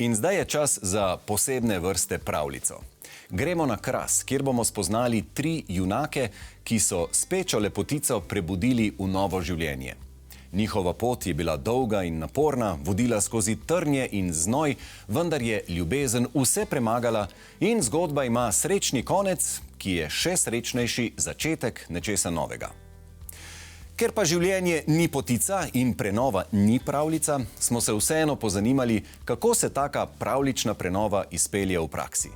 In zdaj je čas za posebne vrste pravljico. Gremo na Kras, kjer bomo spoznali 3 junake, ki so spečo lepotico prebudili v novo življenje. Njihova pot je bila dolga in naporna, vodila skozi trnje in znoj, vendar je ljubezen vse premagala in zgodba ima srečni konec, ki je še srečnejši začetek nečesa novega. Ker pa življenje ni potica in prenova ni pravljica, smo se vseeno pozanimali, kako se taka pravljična prenova izpelje v praksi.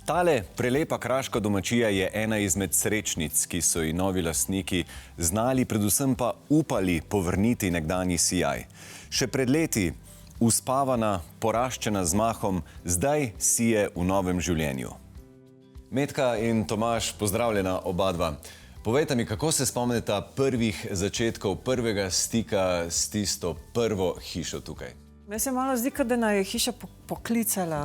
Tale prelepa kraška domačija je ena izmed srečnic, ki so ji novi lastniki znali, predvsem pa upali povrniti nekdanji sijaj. Še pred leti uspavana, poraščena z mahom, zdaj sije v novem življenju. Metka in Tomaž, pozdravljena oba dva. Povejte mi, kako se spomnite prvih začetkov, prvega stika s tisto prvo hišo tukaj? Meni se malo zdi, da nas je hiša poklicala.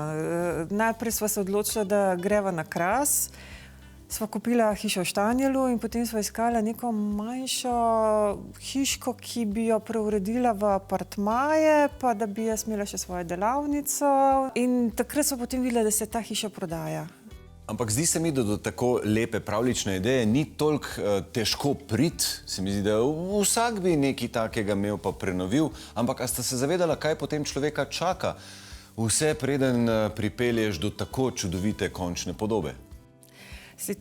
Najprej sva se odločila, da greva na Kras, sva kupila hišo v Štanjelu in potem sva iskala neko manjšo hiško, ki bi jo preuredila v apartmaje, pa da bi jaz imela še svojo delavnico. In takrat sva potem videla, da se ta hiša prodaja. Ampak zdi se mi, da do tako lepe pravljične ideje ni toliko težko priti. Se mi zdi, da vsak bi nekaj takega imel pa prenovil. Ampak a ste se zavedala, kaj potem človeka čaka? Vse preden pripelješ do tako čudovite končne podobe.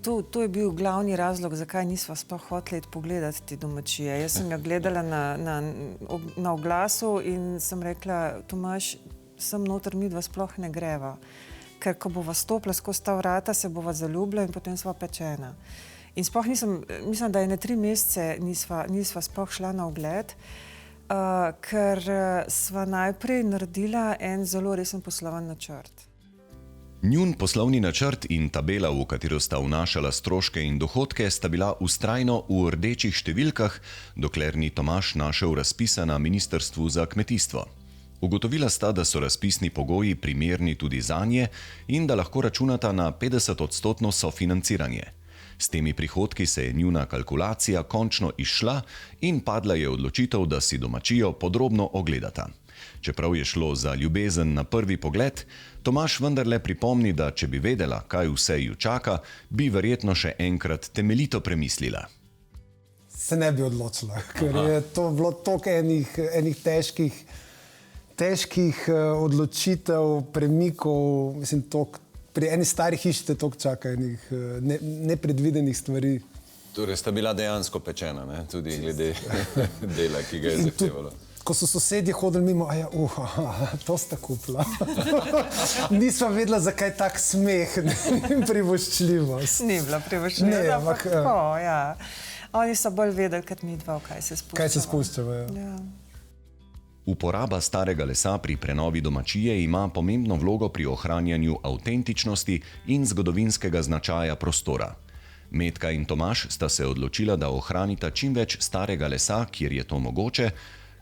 To je bil glavni razlog, zakaj nisva sploh hoteli pogledati te domačije. Jaz sem jo gledala na oglasu in sem rekla, Tomaž, sem noter midva sploh ne greva. Ker ko bova stopila skozi ta vrata, se bova zaljubila in potem sva pečena. In sploh mislim, da je na 3 mesece nisva sploh šla na ogled, ker sva najprej naredila en zelo resen posloven načrt. Njun poslovni načrt in tabela, v katero sta vnašala stroške in dohodke, sta bila vztrajno v rdečih številkah, dokler ni Tomaž našel razpisa na Ministrstvu za kmetijstvo. Ugotovila sta, da so razpisni pogoji primerni tudi zanje in da lahko računata na 50% sofinanciranje. S temi prihodki se je njuna kalkulacija končno izšla in padla je odločitev, da si domačijo podrobno ogledata. Čeprav je šlo za ljubezen na prvi pogled, Tomaž vendarle pripomni, da če bi vedela, kaj vse ju čaka, bi verjetno še enkrat temeljito premislila. Se ne bi odločila, ker je to bilo toliko enih težkih odločitev, premikov, mislim, pri eni stari hiši te toliko čaka enih nepredvidenih stvari. Torej sta bila dejansko pečena, ne? Tudi glede dela, ki ga je zahtevalo. Ko so sosedje hodili mimo, to sta kupila. Nisva vedela, zakaj tak smeh in privoščljivost. Ni bila privoščljiva, ampak tako, ja. Oni so bolj vedeli, kot mi dva, kaj se spuščava. Kaj se spuščava, ja. Uporaba starega lesa pri prenovi domačije ima pomembno vlogo pri ohranjanju avtentičnosti in zgodovinskega značaja prostora. Metka in Tomaž sta se odločila, da ohranita čim več starega lesa, kjer je to mogoče,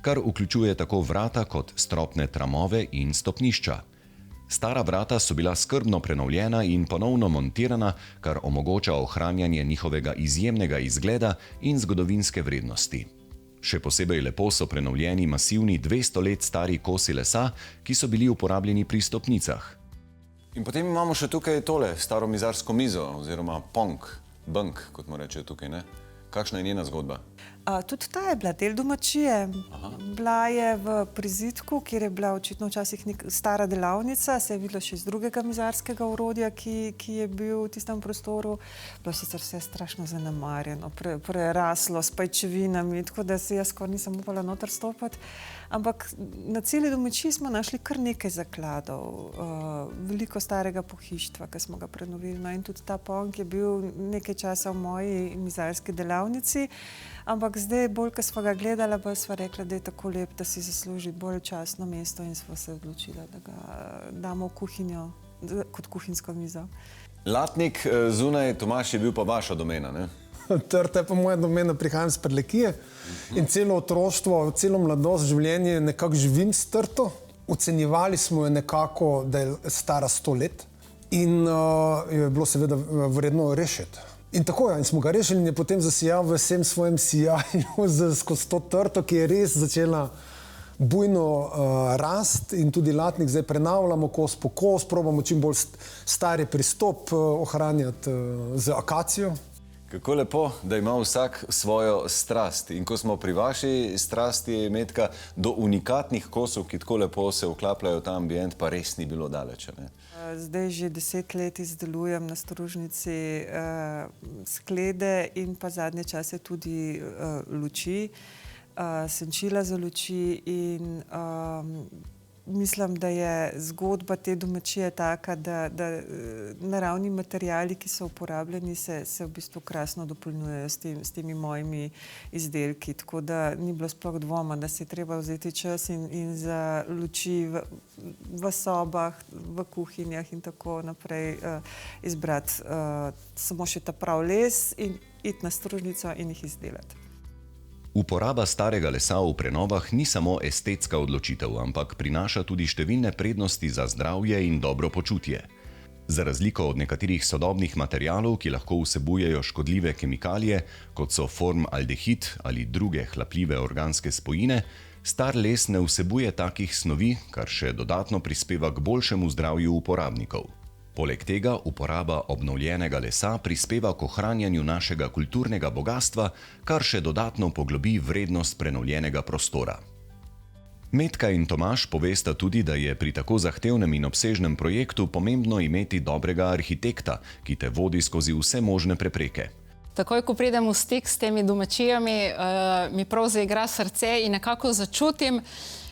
kar vključuje tako vrata kot stropne tramove in stopnišča. Stara vrata so bila skrbno prenovljena in ponovno montirana, kar omogoča ohranjanje njihovega izjemnega izgleda in zgodovinske vrednosti. Še posebej lepo so prenovljeni masivni 200 let stari kosi lesa, ki so bili uporabljeni pri stopnicah. In potem imamo še tukaj tole staro mizarsko mizo, oziroma bunk, kot mu reče tukaj, ne? Kakšna je njena zgodba? Tudi ta je bila del domačije. Bila je v prizidku, kjer je bila očitno včasih stara delavnica, se je videlo še iz drugega mizarskega orodja, ki je bil v tistem prostoru. Bilo sicer vse strašno zanemarjeno, preraslo s pajčevinami, tako da se jaz skoraj nisem upala noter stopati. Ampak na celi domačiji smo našli kar nekaj zakladov, veliko starega pohištva, ki smo ga prenovili. In tudi ta ponk je bil nekaj časa v moji mizarski delavnici, ampak zdaj, bolj, ko sva ga gledala, pa sva rekla, da je tako lep, da si zasluži bolj častno mesto in sva se odločila, da ga damo v kuhinjo kot kuhinjsko mizo. Latnik zunaj, Tomaž, je bil pa vaša domena, ne? Trta je pa moja domena, prihajam s Prlekije in celo otroštvo, celo mladost, življenje nekako živim s trto. Ocenjevali smo jo nekako, da je stara 100 let in jo je bilo seveda vredno rešiti. In tako, in smo ga rešili in je potem zasijal v vsem svojem sijaju skozi to trto, ki je res začela bujno rast in tudi Latnik zdaj prenavljamo kos po kos, probamo čim bolj stari pristop ohranjati z akacijo. Kako lepo, da ima vsak svojo strast. In ko smo pri vaši strasti, Metka, do unikatnih kosov, ki tako lepo se vklapljajo v ta ambient, pa res ni bilo daleč, ne? Zdaj že 10 let izdelujem na Stružnici sklede in pa zadnje čase tudi luči, senčila za luči in mislim, da je zgodba te domačije taka, da naravni materiali, ki so uporabljeni, se v bistvu krasno dopolnjujejo s temi mojimi izdelki. Tako da ni bilo sploh dvoma, da se je treba vzeti čas in za luči v sobah, v kuhinjah in tako naprej izbrati samo še ta prav les in iti na Stružnico in jih izdelati. Uporaba starega lesa v prenovah ni samo estetska odločitev, ampak prinaša tudi številne prednosti za zdravje in dobro počutje. Za razliko od nekaterih sodobnih materialov, ki lahko vsebujejo škodljive kemikalije, kot so formaldehid ali druge hlapljive organske spojine, star les ne vsebuje takih snovi, kar še dodatno prispeva k boljšemu zdravju uporabnikov. Poleg tega uporaba obnovljenega lesa prispeva k ohranjanju našega kulturnega bogastva, kar še dodatno poglobi vrednost prenovljenega prostora. Metka in Tomaž povesta tudi, da je pri tako zahtevnem in obsežnem projektu pomembno imeti dobrega arhitekta, ki te vodi skozi vse možne prepreke. Takoj, ko pridem v stik s temi domačijami, mi prav zaigra srce in nekako začutim,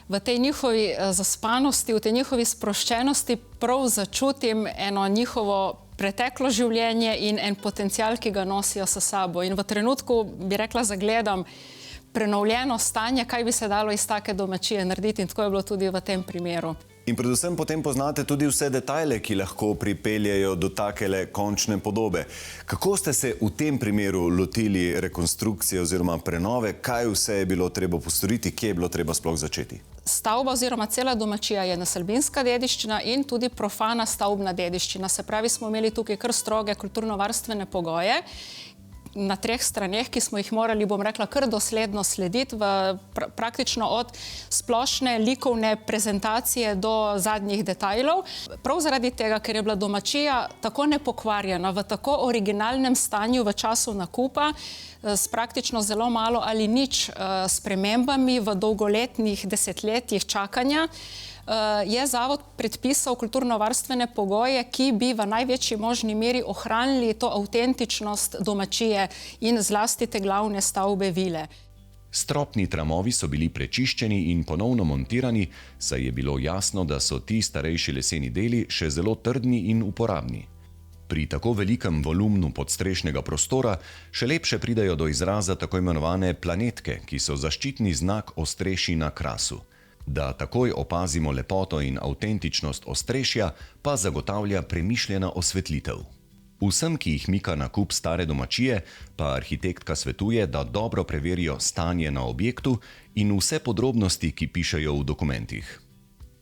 v tej njihovi zaspanosti, v tej njihovi sproščenosti prav začutim eno njihovo preteklo življenje in en potencial, ki ga nosijo s sabo. In v trenutku, bi rekla, zagledam prenovljeno stanje, kaj bi se dalo iz take domačije narediti in tako je bilo tudi v tem primeru. In predvsem potem poznate tudi vse detajle, ki lahko pripeljejo do takele končne podobe. Kako ste se v tem primeru lotili rekonstrukcije oziroma prenove? Kaj vse je bilo treba postoriti? Kje je bilo treba sploh začeti? Stavba oziroma cela domačija je naselbinska dediščina in tudi profana stavbna dediščina. Se pravi, smo imeli tukaj kar stroge kulturno-varstvene pogoje na 3 straneh, ki smo jih morali, bom rekla, kar dosledno slediti praktično od splošne likovne prezentacije do zadnjih detajlov. Prav zaradi tega, ker je bila domačija tako nepokvarjena, v tako originalnem stanju v času nakupa, s praktično zelo malo ali nič spremembami v dolgoletnih desetletjih čakanja, je zavod predpisal kulturno-varstvene pogoje, ki bi v največji možni meri ohranili to avtentičnost domačije in zlasti te glavne stavbe vile. Stropni tramovi so bili prečiščeni in ponovno montirani, saj je bilo jasno, da so ti starejši leseni deli še zelo trdni in uporabni. Pri tako velikem volumnu podstrešnega prostora še lepše pridajo do izraza tako imenovane planetke, ki so zaščitni znak ostrešji na krasu. Da takoj opazimo lepoto in avtentičnost ostrešja, pa zagotavlja premišljena osvetlitev. Vsem, ki jih mika nakup stare domačije, pa arhitektka svetuje, da dobro preverijo stanje na objektu in vse podrobnosti, ki pišejo v dokumentih.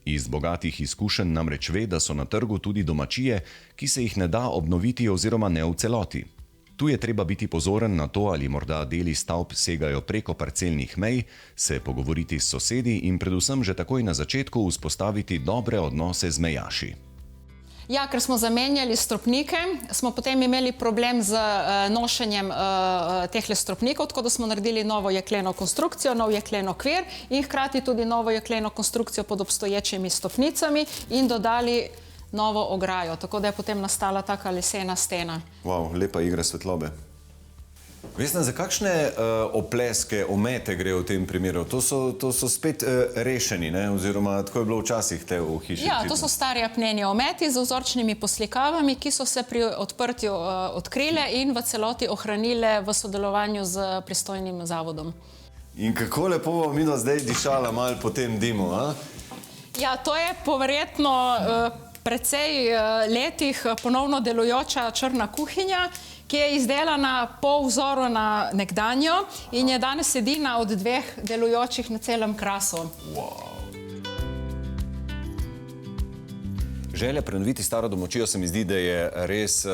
Iz bogatih izkušenj namreč ve, da so na trgu tudi domačije, ki se jih ne da obnoviti oziroma ne v celoti. Tu je treba biti pozoren na to, ali morda deli stavb segajo preko parcelnih mej, se pogovoriti s sosedi in predvsem že takoj na začetku vzpostaviti dobre odnose z mejaši. Ja, ker smo zamenjali stropnike, smo potem imeli problem z nošenjem tehle stropnikov, tako da smo naredili novo jekleno konstrukcijo, nov jeklen okvir in hkrati tudi novo jekleno konstrukcijo pod obstoječimi stopnicami in dodali novo ograjo, tako da je potem nastala taka lesena stena. Wow, lepa igra svetlobe. Vesna, za kakšne opleske, omete gre v tem primeru? To so spet rešeni, ne? Oziroma tako je bilo včasih te v hiši. Ja, to so stari apneni ometi z vzorčnimi poslikavami, ki so se pri odprtju odkrile in v celoti ohranile v sodelovanju z pristojnim zavodom. In kako lepo bom midva zdaj dišala malo po tem dimu, a? Ja, to je poverjetno precej letih ponovno delujoča črna kuhinja, ki je izdelana po vzoru na nekdanjo in je danes edina od 2 delujočih na celem krasu. Želja prenoviti staro domačijo se mi zdi, da je res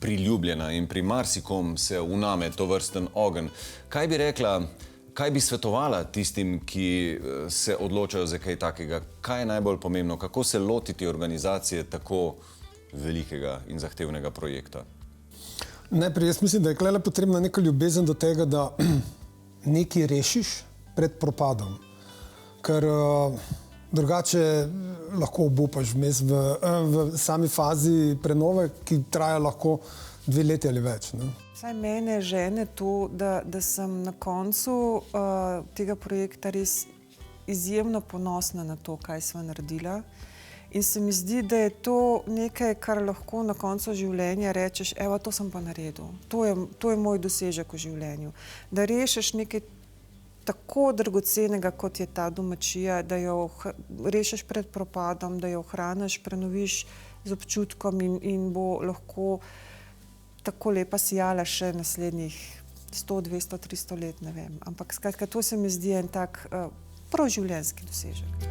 priljubljena in pri marsikom se vname tovrsten ogenj. Kaj bi rekla, Kaj bi svetovala tistim, ki se odločajo za kaj takega? Kaj je najbolj pomembno? Kako se lotiti organizacije tako velikega in zahtevnega projekta? Najprej, jaz mislim, da je tukaj potrebna neka ljubezen do tega, da nekaj rešiš pred propadom. Ker drugače lahko obupaš vmes v sami fazi prenove, ki traja lahko 2 leti ali več. Ne? Vsaj mene žene to, da sem na koncu tega projekta res izjemno ponosna na to, kaj sva naredila. In se mi zdi, da je to nekaj, kar lahko na koncu življenja rečeš, evo, to sem pa naredil. To je moj dosežek v življenju. Da rešiš nekaj tako dragocenega, kot je ta domačija, da jo rešiš pred propadom, da jo ohraniš, prenoviš z občutkom in bo lahko tako lepa sijala še naslednjih 100, 200, 300 let, ne vem. Ampak skratka, to se mi zdi en tak prav življenjski dosežek.